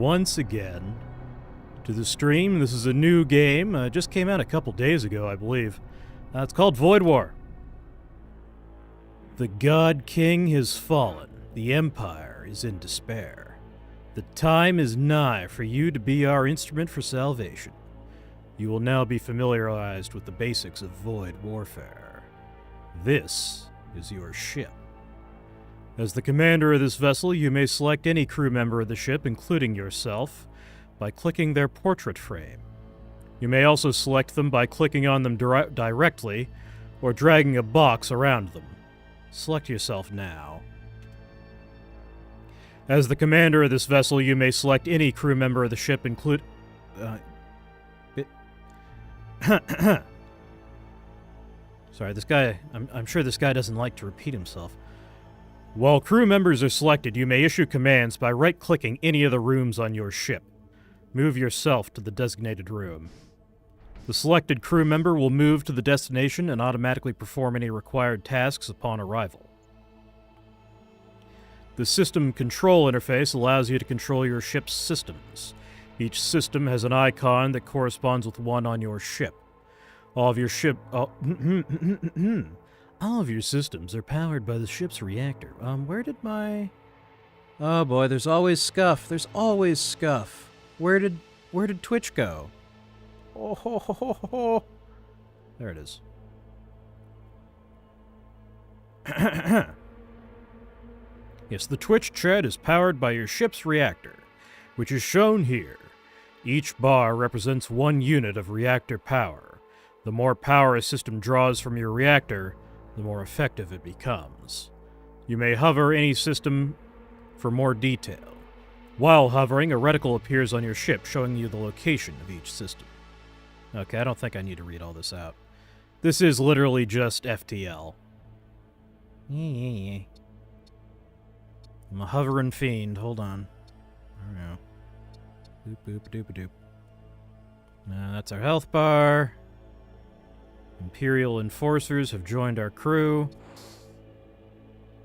Once again to the stream. This is a new game. Just came out a couple days ago, I believe. It's called Void War. The God King has fallen. The Empire is in despair. The time is nigh for you to be our instrument for salvation. You will now be familiarized with the basics of void warfare. This is your ship. As the commander of this vessel, you may select any crew member of the ship, including yourself, by clicking their portrait frame. You may also select them by clicking on them directly or dragging a box around them. Select yourself now. As the commander of this vessel, you may select any crew member of the ship, Sorry, this guy... I'm sure this guy doesn't like to repeat himself. While crew members are selected, you may issue commands by right-clicking any of the rooms on your ship. Move yourself to the designated room. The selected crew member will move to the destination and automatically perform any required tasks upon arrival. The system control interface allows you to control your ship's systems. Each system has an icon that corresponds with one on your ship. All of your systems are powered by the ship's reactor. Where did my... Oh boy, there's always scuff. There's always scuff. Where did Twitch go? Oh, ho, ho, ho, ho. There it is. Yes, the Twitch chat is powered by your ship's reactor, which is shown here. Each bar represents one unit of reactor power. The more power a system draws from your reactor, the more effective it becomes. You may hover any system for more detail. While hovering, a reticle appears on your ship showing you the location of each system. Okay, I don't think I need to read all this out. This is literally just FTL. I'm a hovering fiend. Hold on. I don't know. Boop, boop, doop, doop. That's our health bar. Imperial enforcers have joined our crew.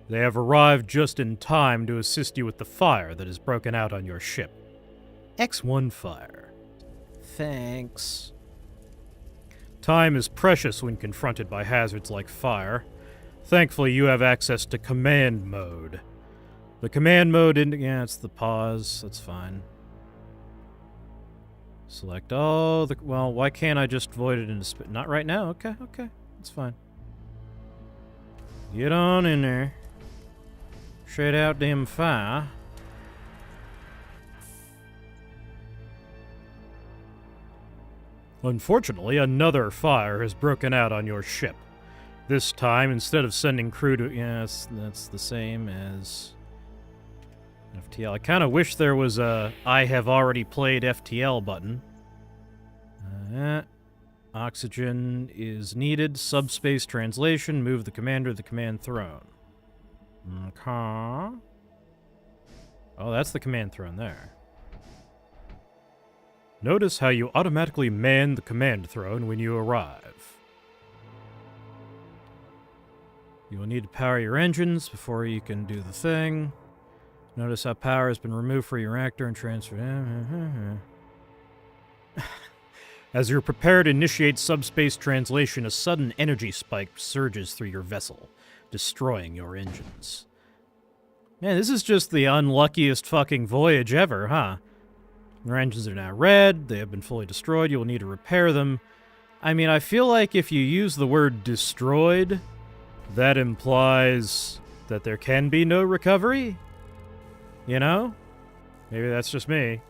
They have arrived just in time to assist you with the fire that has broken out on your ship. X1 fire. Thanks. Time is precious when confronted by hazards like fire. Thankfully, you have access to command mode. The command mode it's the pause. That's fine. Select all the... Well, why can't I just void it into... Not right now. Okay. That's fine. Get on in there. Shut out them fire. Unfortunately, another fire has broken out on your ship. This time, instead of sending crew to... Yes, that's the same as... FTL. I kind of wish there was a I have already played FTL button. Oxygen is needed. Subspace translation. Move the commander to the command throne. Okay. Oh, that's the command throne there. Notice how you automatically man the command throne when you arrive. You will need to power your engines before you can do the thing. Notice how power has been removed from your reactor and transferred. As you're prepared to initiate subspace translation, a sudden energy spike surges through your vessel, destroying your engines. Man, this is just the unluckiest fucking voyage ever, huh? Your engines are now red, they have been fully destroyed, you will need to repair them. I mean, I feel like if you use the word destroyed, that implies that there can be no recovery? You know? Maybe that's just me.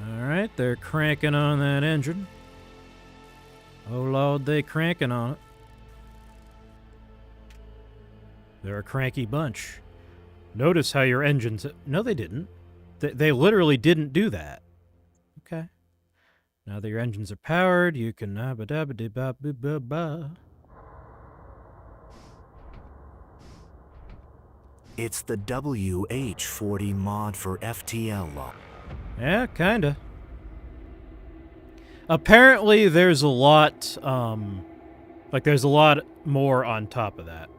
Alright, they're cranking on that engine. Oh Lord, they cranking on it. They're a cranky bunch. Notice how your engines... No, they didn't. They literally didn't do that. Okay. Now that your engines are powered, you can... It's the WH-40 mod for FTL. Yeah, kinda. Apparently there's a lot, there's a lot more on top of that.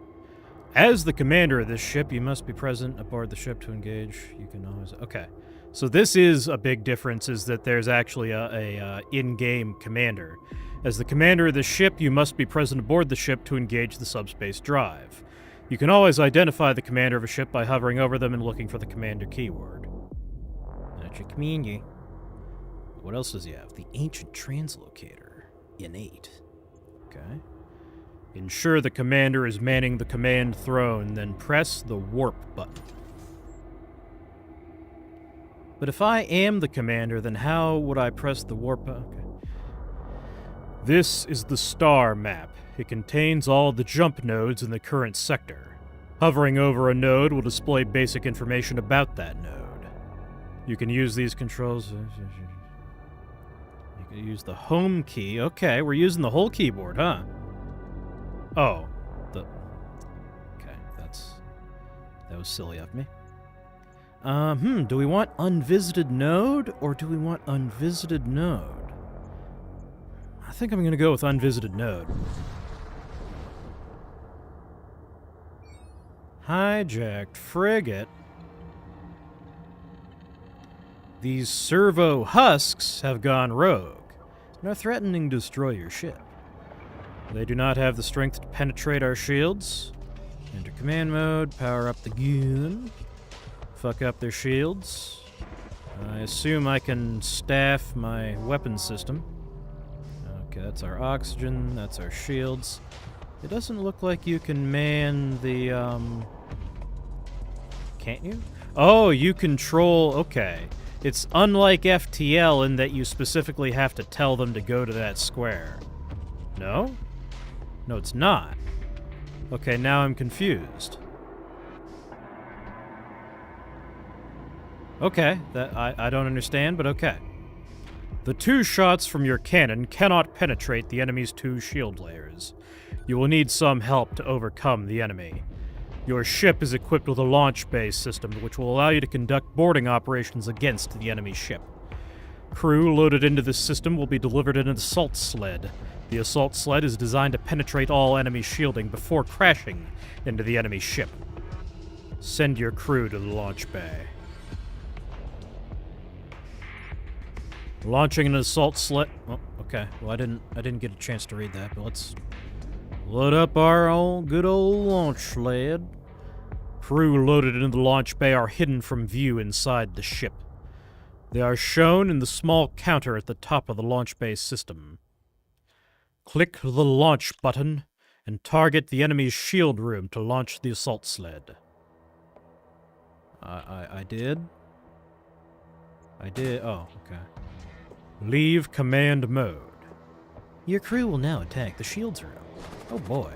As the commander of this ship, you must be present aboard the ship to engage. You can always... Okay. So this is a big difference, is that there's actually a in-game commander. As the commander of the ship, you must be present aboard the ship to engage the subspace drive. You can always identify the commander of a ship by hovering over them and looking for the commander keyword. That's your commander. What else does he have? The ancient translocator. Innate. Okay. Ensure the commander is manning the command throne, then press the warp button. But if I am the commander, then how would I press the warp button? Okay. This is the star map. It contains all the jump nodes in the current sector. Hovering over a node will display basic information about that node. You can use these controls. You can use the home key. Okay, we're using the whole keyboard, huh? Oh, okay, that was silly of me. Do we want unvisited node, or do we want unvisited node? I think I'm gonna go with unvisited node. Hijacked frigate. These servo husks have gone rogue and are threatening to destroy your ship. They do not have the strength to penetrate our shields. Enter command mode, power up the gun. Fuck up their shields. I assume I can staff my weapon system. Okay, that's our oxygen, that's our shields. It doesn't look like you can man the, Can't you? Oh, you control... Okay. It's unlike FTL in that you specifically have to tell them to go to that square. No? No, it's not. Okay, now I'm confused. Okay, I don't understand, but okay. The 2 shots from your cannon cannot penetrate the enemy's 2 shield layers. You will need some help to overcome the enemy. Your ship is equipped with a launch bay system, which will allow you to conduct boarding operations against the enemy ship. Crew loaded into this system will be delivered in an assault sled. The assault sled is designed to penetrate all enemy shielding before crashing into the enemy ship. Send your crew to the launch bay. Launching an assault sled... Oh, okay. Well, I didn't get a chance to read that, but let's load up our good old launch sled. Crew loaded into the launch bay are hidden from view inside the ship. They are shown in the small counter at the top of the launch bay system. Click the launch button and target the enemy's shield room to launch the assault sled. I did? I did? Oh, okay. Leave command mode. Your crew will now attack the shields room. Oh boy.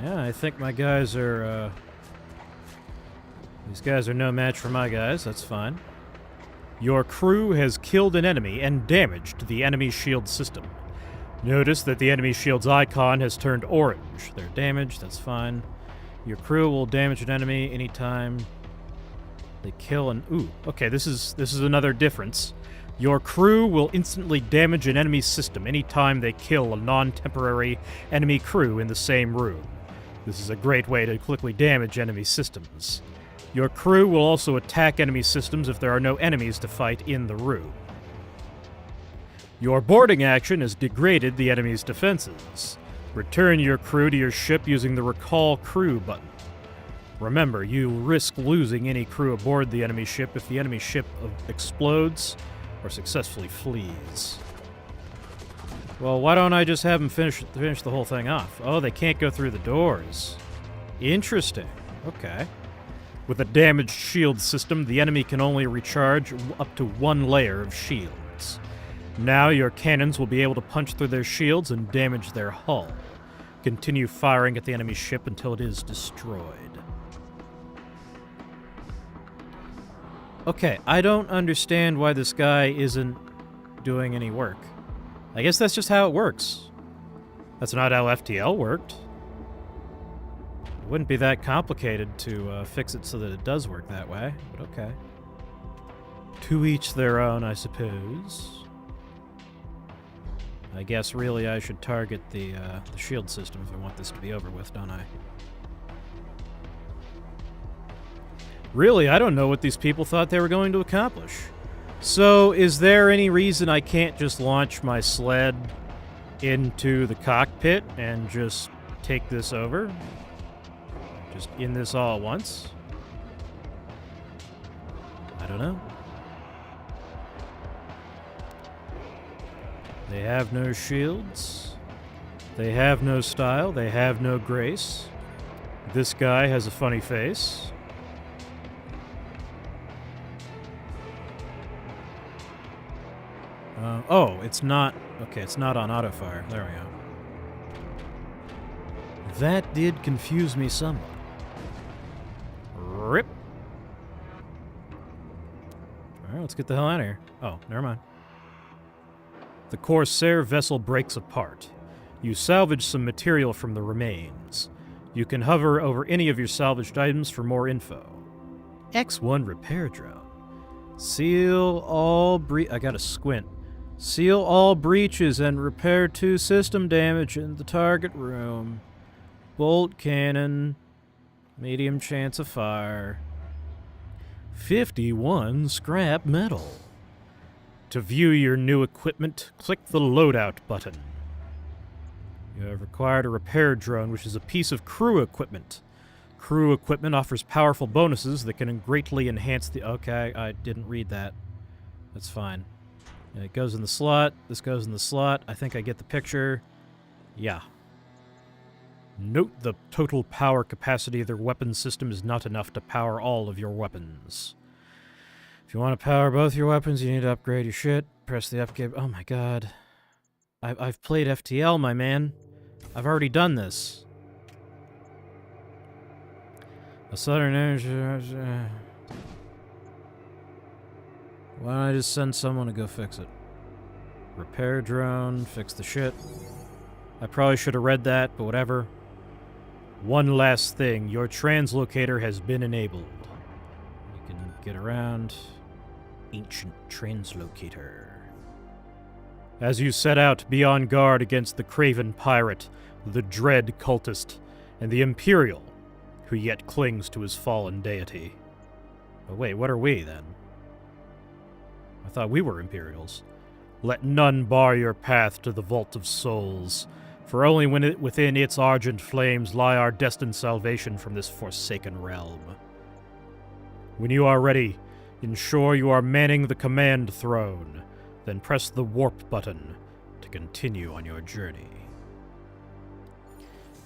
Yeah, I think my guys are, These guys are no match for my guys, that's fine. Your crew has killed an enemy and damaged the enemy shield system. Notice that the enemy shield's icon has turned orange. They're damaged, that's fine. Your crew will damage an enemy anytime they kill an... Ooh, okay, this is another difference. Your crew will instantly damage an enemy system anytime they kill a non-temporary enemy crew in the same room. This is a great way to quickly damage enemy systems. Your crew will also attack enemy systems if there are no enemies to fight in the room. Your boarding action has degraded the enemy's defenses. Return your crew to your ship using the Recall Crew button. Remember, you risk losing any crew aboard the enemy ship if the enemy ship explodes or successfully flees. Well, why don't I just have them finish the whole thing off? Oh, they can't go through the doors. Interesting. Okay. With a damaged shield system, the enemy can only recharge up to 1 layer of shields. Now your cannons will be able to punch through their shields and damage their hull. Continue firing at the enemy ship until it is destroyed. Okay, I don't understand why this guy isn't doing any work. I guess that's just how it works. That's not how FTL worked. It wouldn't be that complicated to fix it so that it does work that way, but okay. To each their own, I suppose. I guess really I should target the shield system if I want this to be over with, don't I? Really, I don't know what these people thought they were going to accomplish. So, is there any reason I can't just launch my sled into the cockpit and just take this over? Just in this all at once? I don't know. They have no shields. They have no style. They have no grace. This guy has a funny face. Oh, it's not... Okay, it's not on auto-fire. There we go. That did confuse me somewhat. Rip. Alright, let's get the hell out of here. Oh, never mind. The Corsair vessel breaks apart. You salvage some material from the remains. You can hover over any of your salvaged items for more info. X1 repair drone. Seal all I gotta squint. Seal all breaches and repair 2 system damage in the target room. Bolt cannon. Medium chance of fire. 51 scrap metal. To view your new equipment, click the loadout button. You have acquired a repair drone, which is a piece of crew equipment. Crew equipment offers powerful bonuses that can greatly enhance the... Okay, I didn't read that. That's fine. It goes in the slot. This goes in the slot. I think I get the picture. Yeah. Note the total power capacity of their weapon system is not enough to power all of your weapons. If you want to power both your weapons, you need to upgrade your shit. Press the upgrade... Oh my god. I've played FTL, my man. I've already done this. A Southern Energy... Why don't I just send someone to go fix it? Repair drone, fix the shit. I probably should have read that, but whatever. One last thing. Your translocator has been enabled. You can get around. Ancient translocator. As you set out, be on guard against the craven pirate, the dread cultist, and the Imperial, who yet clings to his fallen deity. But wait, what are we, then? I thought we were Imperials. Let none bar your path to the Vault of Souls, for only within its argent flames lie our destined salvation from this forsaken realm. When you are ready, ensure you are manning the command throne, then press the warp button to continue on your journey.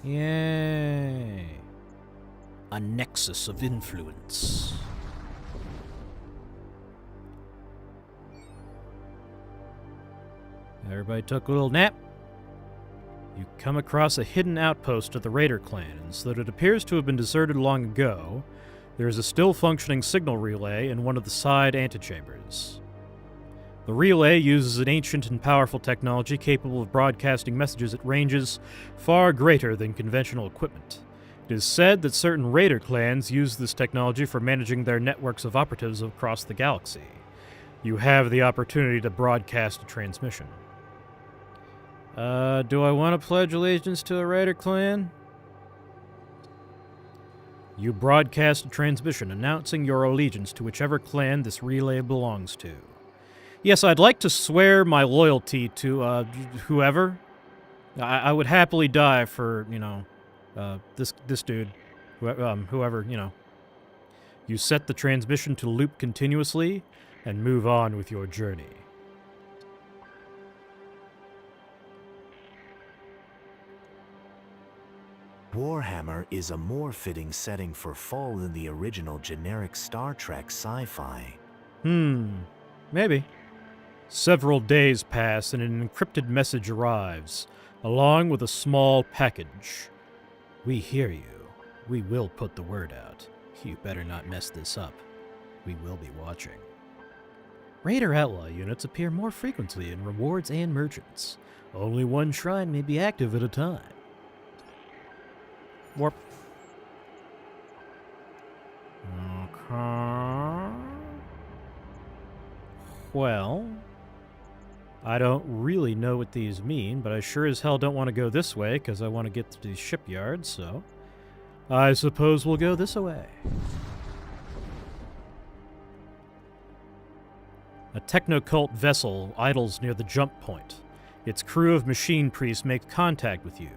Yay! A nexus of influence. Everybody took a little nap. You come across a hidden outpost of the Raider clan, and so that it appears to have been deserted long ago, there is a still functioning signal relay in one of the side antechambers. The relay uses an ancient and powerful technology capable of broadcasting messages at ranges far greater than conventional equipment. It is said that certain Raider clans use this technology for managing their networks of operatives across the galaxy. You have the opportunity to broadcast a transmission. Do I want to pledge allegiance to a Raider clan? You broadcast a transmission announcing your allegiance to whichever clan this relay belongs to. Yes, I'd like to swear my loyalty to, whoever. I would happily die for, this dude. Whoever, You set the transmission to loop continuously and move on with your journey. Warhammer is a more fitting setting for fall than the original generic Star Trek sci-fi. Maybe. Several days pass and an encrypted message arrives, along with a small package. We hear you. We will put the word out. You better not mess this up. We will be watching. Raider Outlaw units appear more frequently in rewards and merchants. Only one shrine may be active at a time. Warp. Okay. Well, I don't really know what these mean, but I sure as hell don't want to go this way because I want to get to the shipyard, so I suppose we'll go this way. A technocult vessel idles near the jump point. Its crew of machine priests make contact with you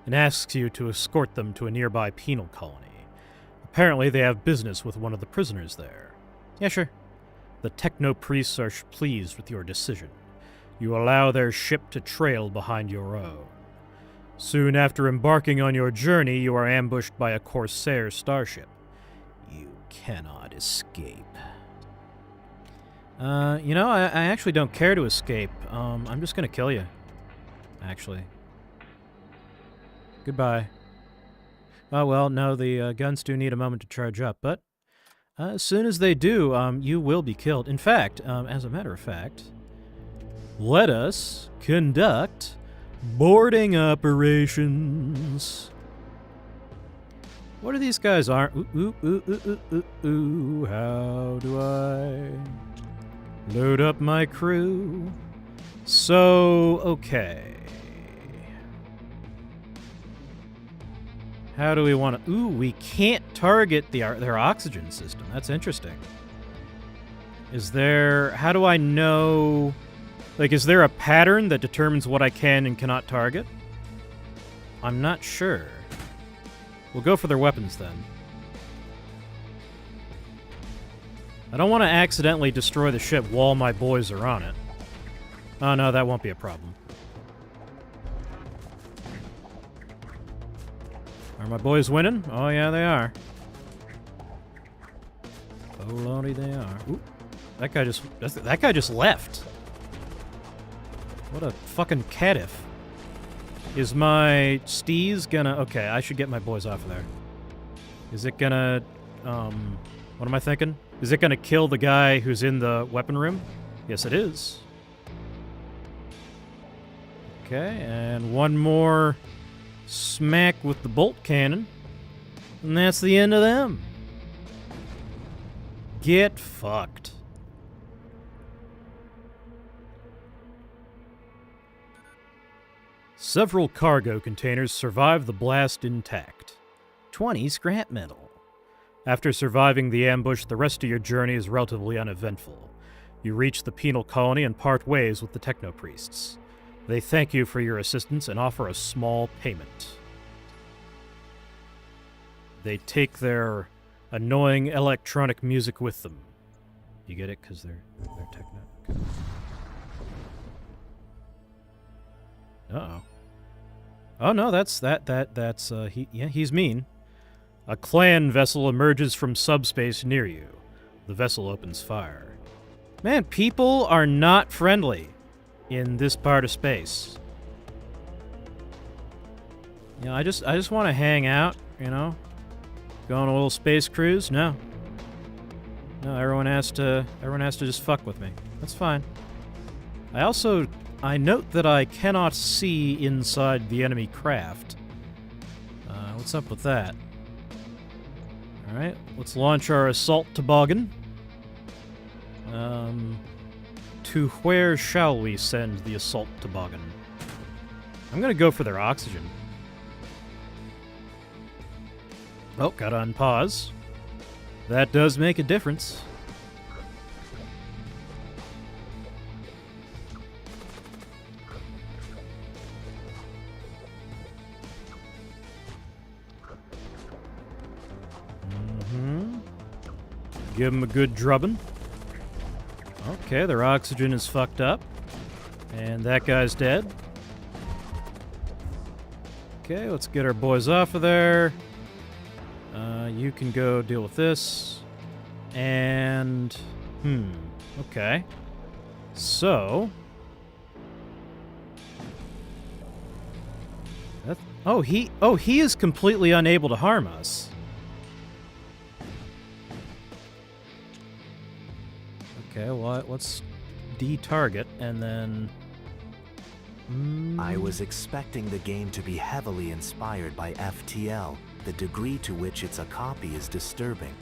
and asks you to escort them to a nearby penal colony. Apparently, they have business with one of the prisoners there. Yeah, sure. The techno-priests are pleased with your decision. You allow their ship to trail behind your own. Soon after embarking on your journey, you are ambushed by a Corsair starship. You cannot escape. I actually don't care to escape. I'm just gonna kill you. Actually. Goodbye. Oh, well, no, the guns do need a moment to charge up, but as soon as they do, you will be killed. In fact, as a matter of fact, let us conduct boarding operations. What are these guys? How do I load up my crew? So, okay. How do we want to... Ooh, we can't target their oxygen system. That's interesting. Is there... How do I know... Like, is there a pattern that determines what I can and cannot target? I'm not sure. We'll go for their weapons, then. I don't want to accidentally destroy the ship while my boys are on it. Oh, no, that won't be a problem. Are my boys winning? Oh, yeah, they are. Oh, lordy, they are. Ooh, that guy just left. What a fucking catif. Is my steez gonna... Okay, I should get my boys off of there. Is it gonna... What am I thinking? Is it gonna kill the guy who's in the weapon room? Yes, it is. Okay, and one more smack with the bolt cannon. And that's the end of them. Get fucked. Several cargo containers survive the blast intact. 20 scrap metal. After surviving the ambush, the rest of your journey is relatively uneventful. You reach the penal colony and part ways with the techno-priests. They thank you for your assistance and offer a small payment. They take their annoying electronic music with them. You get it? Because they're techno. Uh-oh. Oh, no, that's he's mean. A clan vessel emerges from subspace near you. The vessel opens fire. Man, people are not friendly in this part of space. You know, I just want to hang out, you know? Go on a little space cruise? No. No, everyone has to just fuck with me. That's fine. I note that I cannot see inside the enemy craft. What's up with that? Alright, let's launch our assault toboggan. To where shall we send the assault toboggan? I'm gonna go for their oxygen. Oh, got on pause. That does make a difference. Give them a good drubbing. Okay, their oxygen is fucked up. And that guy's dead. Okay, let's get our boys off of there. You can go deal with this. And... okay. So... he is completely unable to harm us. Okay, well, let's de-target, and then... I was expecting the game to be heavily inspired by FTL. The degree to which it's a copy is disturbing.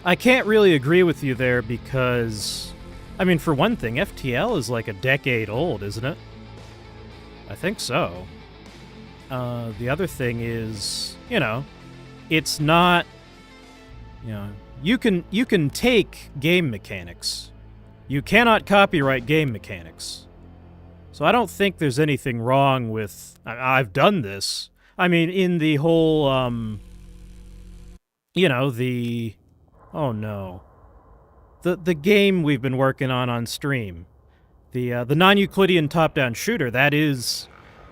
I can't really agree with you there because, I mean, for one thing, FTL is like a decade old, isn't it? I think so. The other thing is, you know, it's not, you know, you can take game mechanics. You cannot copyright game mechanics. So I don't think there's anything wrong with, I've done this. I mean, in the whole, you know, the, oh no. The game we've been working on stream. The non-Euclidean top-down shooter, that is,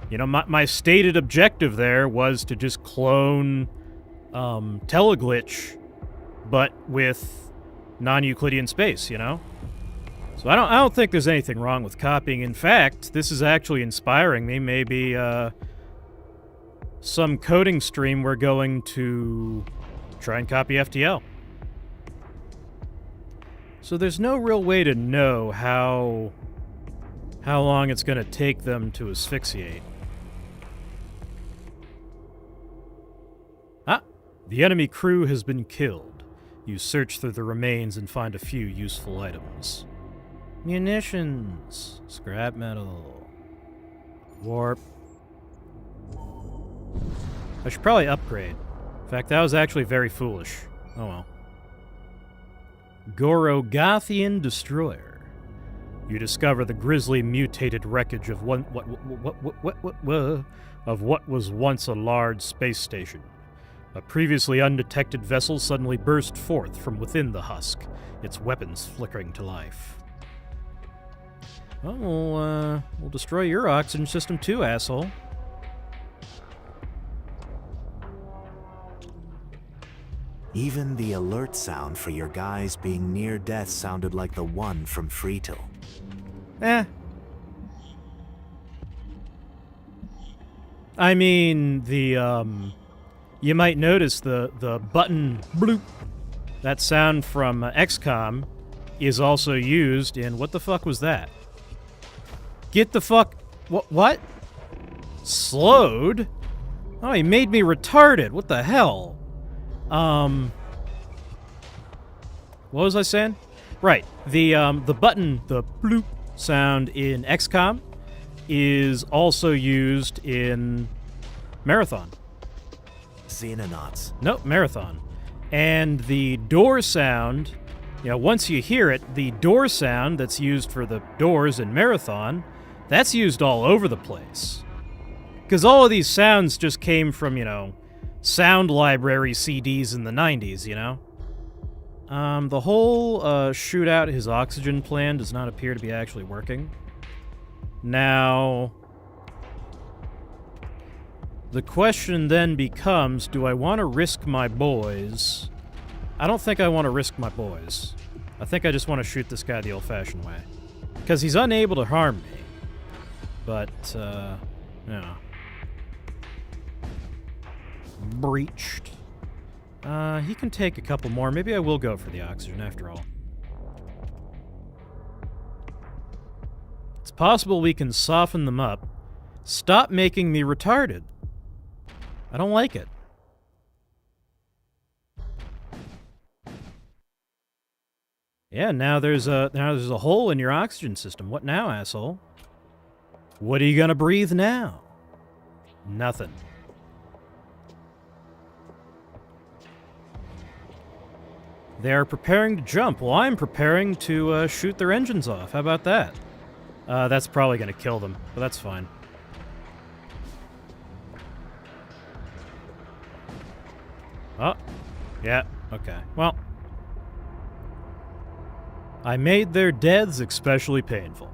you know, my stated objective there was to just clone Teleglitch, but with non-Euclidean space, you know? So I don't think there's anything wrong with copying. In fact, this is actually inspiring me. Maybe some coding stream we're going to try and copy FTL. So there's no real way to know how long it's going to take them to asphyxiate. Ah, the enemy crew has been killed. You search through the remains and find a few useful items. Munitions, scrap metal, warp. I should probably upgrade. In fact, that was actually very foolish. Oh well. Gorogothian Destroyer. You discover the grisly mutated wreckage of what was once a large space station. A previously undetected vessel suddenly burst forth from within the husk, its weapons flickering to life. Well, we'll destroy your oxygen system too, asshole. Even the alert sound for your guys being near death sounded like the one from Friedel. I mean, you might notice the button bloop, that sound from XCOM, is also used in, what the fuck was that? Get the fuck, what? Slowed? Oh, he made me retarded, what the hell? What was I saying? Right, the button, the bloop sound in XCOM is also used in Marathon. Xenonauts. Nope, Marathon. And the door sound, you know, once you hear it, the door sound that's used for the doors in Marathon, that's used all over the place. Because all of these sounds just came from, you know, sound library CDs in the 90s, you know? The whole shoot out his oxygen plan does not appear to be actually working. Now, the question then becomes, do I want to risk my boys? I don't think I want to risk my boys. I think I just want to shoot this guy the old-fashioned way. Because he's unable to harm me. But, yeah. Breached. He can take a couple more. Maybe I will go for the oxygen after all. It's possible we can soften them up. Stop making me retarded. I don't like it. Yeah, now there's a hole in your oxygen system. What now, asshole? What are you gonna breathe now? Nothing. They are preparing to jump. Well, I'm preparing to shoot their engines off. How about that? That's probably going to kill them, but that's fine. Oh, yeah, okay. Well, I made their deaths especially painful.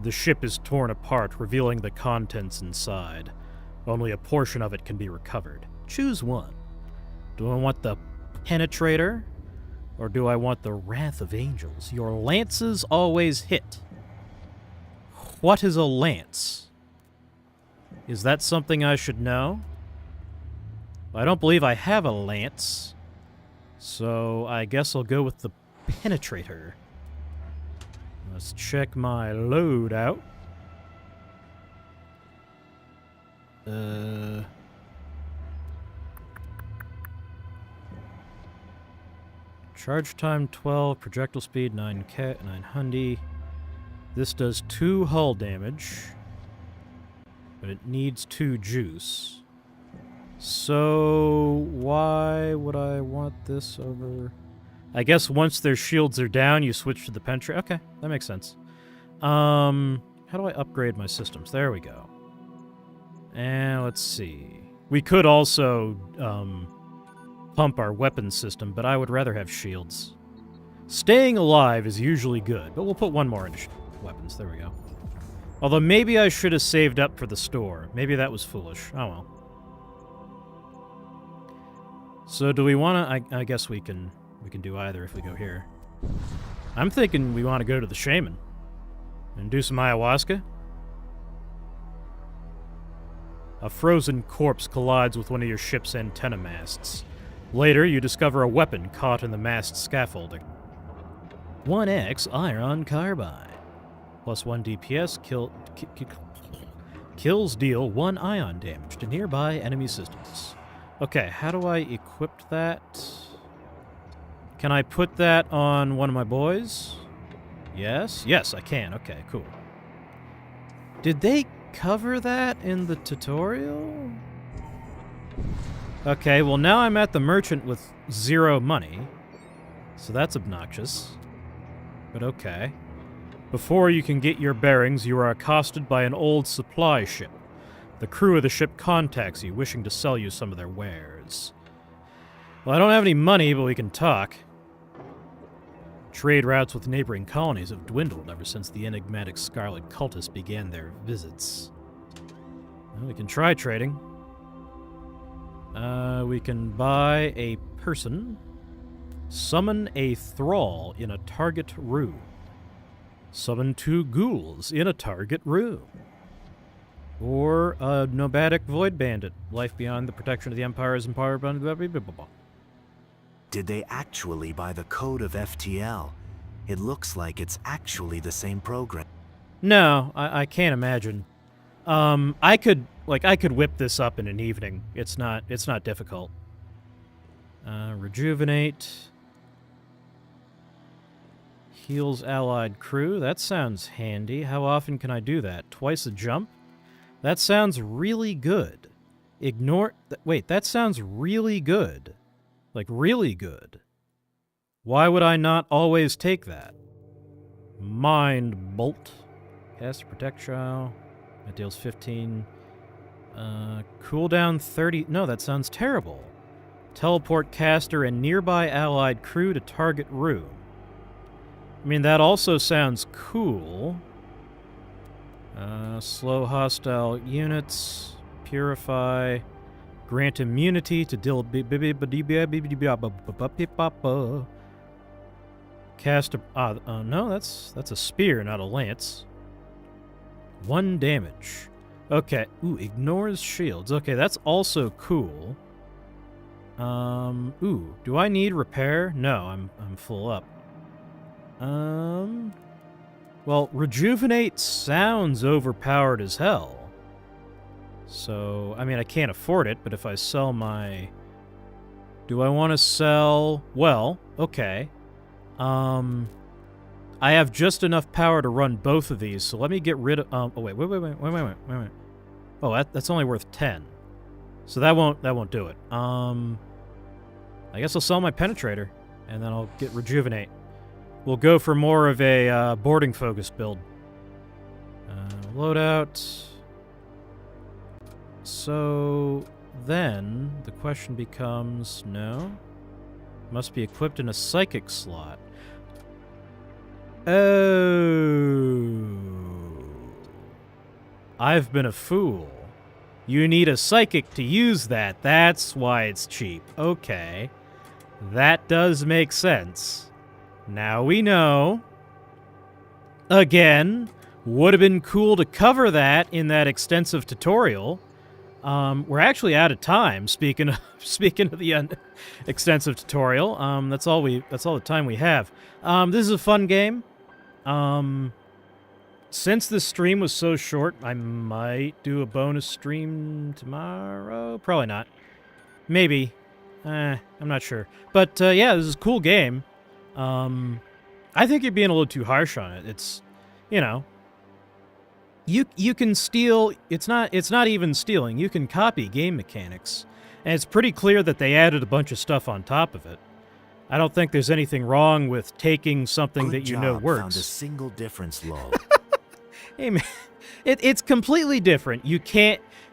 The ship is torn apart, revealing the contents inside. Only a portion of it can be recovered. Choose one. Do I want the Penetrator, or do I want the Wrath of Angels? Your lances always hit. What is a lance? Is that something I should know? I don't believe I have a lance, so I guess I'll go with the Penetrator. Let's check my loadout. Charge time 12, projectile speed 900. This does 2 hull damage, but it needs 2 juice. So why would I want this over? I guess once their shields are down, you switch to the penetrate. Okay, that makes sense. How do I upgrade my systems? There we go. And let's see. We could also pump our weapons system, but I would rather have shields. Staying alive is usually good, but we'll put one more into weapons. There we go. Although maybe I should have saved up for the store. Maybe that was foolish. Oh well. So do we want to... I guess we can do either if we go here. I'm thinking we want to go to the shaman and do some ayahuasca. A frozen corpse collides with one of your ship's antenna masts. Later, you discover a weapon caught in the mast scaffolding. 1x iron carbide. Plus 1 DPS kills deal 1 ion damage to nearby enemy systems. Okay, how do I equip that? Can I put that on one of my boys? Yes? Yes, I can. Okay, cool. Did they cover that in the tutorial? Okay, well now I'm at the merchant with 0 money. So that's obnoxious. But okay. Before you can get your bearings, you are accosted by an old supply ship. The crew of the ship contacts you, wishing to sell you some of their wares. Well, I don't have any money, but we can talk. Trade routes with neighboring colonies have dwindled ever since the enigmatic Scarlet Cultists began their visits. Well, we can try trading. We can buy a person. Summon a thrall in a target room. Summon 2 ghouls in a target room. Or a nomadic void bandit. Life beyond the protection of the Empire is empowered by... Did they actually buy the code of FTL? It looks like it's actually the same program. No, I can't imagine. I could whip this up in an evening. It's not difficult. Rejuvenate. Heals allied crew. That sounds handy. How often can I do that? Twice a jump? That sounds really good. Ignore... Wait, that sounds really good. Like, really good. Why would I not always take that? Mind Bolt. Cast projectile. That deals 15. Cooldown 30... No, that sounds terrible. Teleport caster and nearby allied crew to target room. I mean, that also sounds cool. Slow hostile units. Purify. Grant immunity to deal... Cast a... no, that's a spear, not a lance. 1 damage. Okay. Ooh, ignores shields. Okay, that's also cool. Ooh, do I need repair? No, I'm full up. Well, rejuvenate sounds overpowered as hell. So, I mean, I can't afford it, but if I sell my... Do I want to sell... Well, okay. I have just enough power to run both of these, so let me get rid of... oh, wait. Oh, that's only worth 10. So that won't do it. I guess I'll sell my penetrator, and then I'll get rejuvenate. We'll go for more of a boarding-focused build. Loadout. So then the question becomes, no? Must be equipped in a psychic slot. Oh. I've been a fool. You need a psychic to use that. That's why it's cheap. Okay. That does make sense. Now we know. Again, would have been cool to cover that in that extensive tutorial. We're actually out of time. Speaking of the extensive tutorial, that's all the time we have. This is a fun game. Since this stream was so short, I might do a bonus stream tomorrow. Probably not. Maybe. I'm not sure. But yeah, this is a cool game. I think you're being a little too harsh on it. It's, you know, you can steal. It's not even stealing. You can copy game mechanics, and it's pretty clear that they added a bunch of stuff on top of it. I don't think there's anything wrong with taking something Good that you know job, works. Found a single difference, lol. Hey man, it's completely different.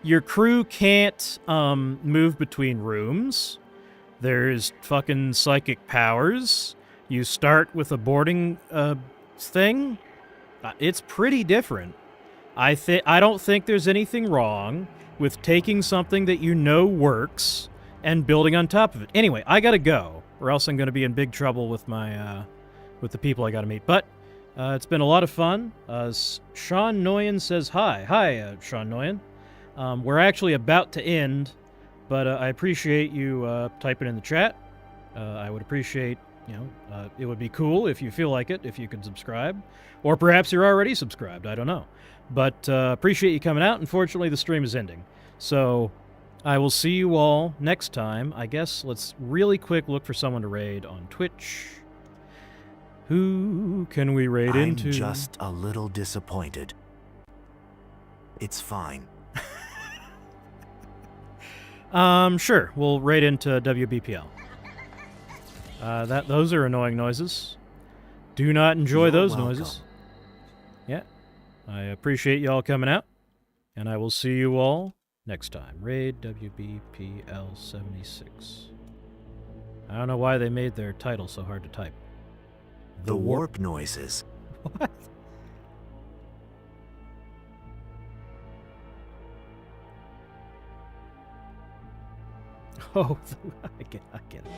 Your crew can't move between rooms. There's fucking psychic powers. You start with a boarding thing. It's pretty different. I don't think there's anything wrong with taking something that you know works and building on top of it. Anyway, I gotta go, or else I'm gonna be in big trouble with my with the people I gotta meet. But it's been a lot of fun. Sean Noyen says hi. Hi, Sean Noyen. We're actually about to end, but I appreciate you typing in the chat. I would appreciate, it would be cool if you feel like it, if you could subscribe. Or perhaps you're already subscribed, I don't know. But appreciate you coming out. Unfortunately, the stream is ending. So I will see you all next time. I guess let's really quick look for someone to raid on Twitch. Who can we raid into? I'm just a little disappointed. It's fine. Sure. We'll raid into WBPL. Those are annoying noises. Do not enjoy You're those welcome. noises. Yeah. I appreciate y'all coming out, and I will see you all next time. Raid WBPL 76. I don't know why they made their title so hard to type. The warp noises. What? Oh, I get it.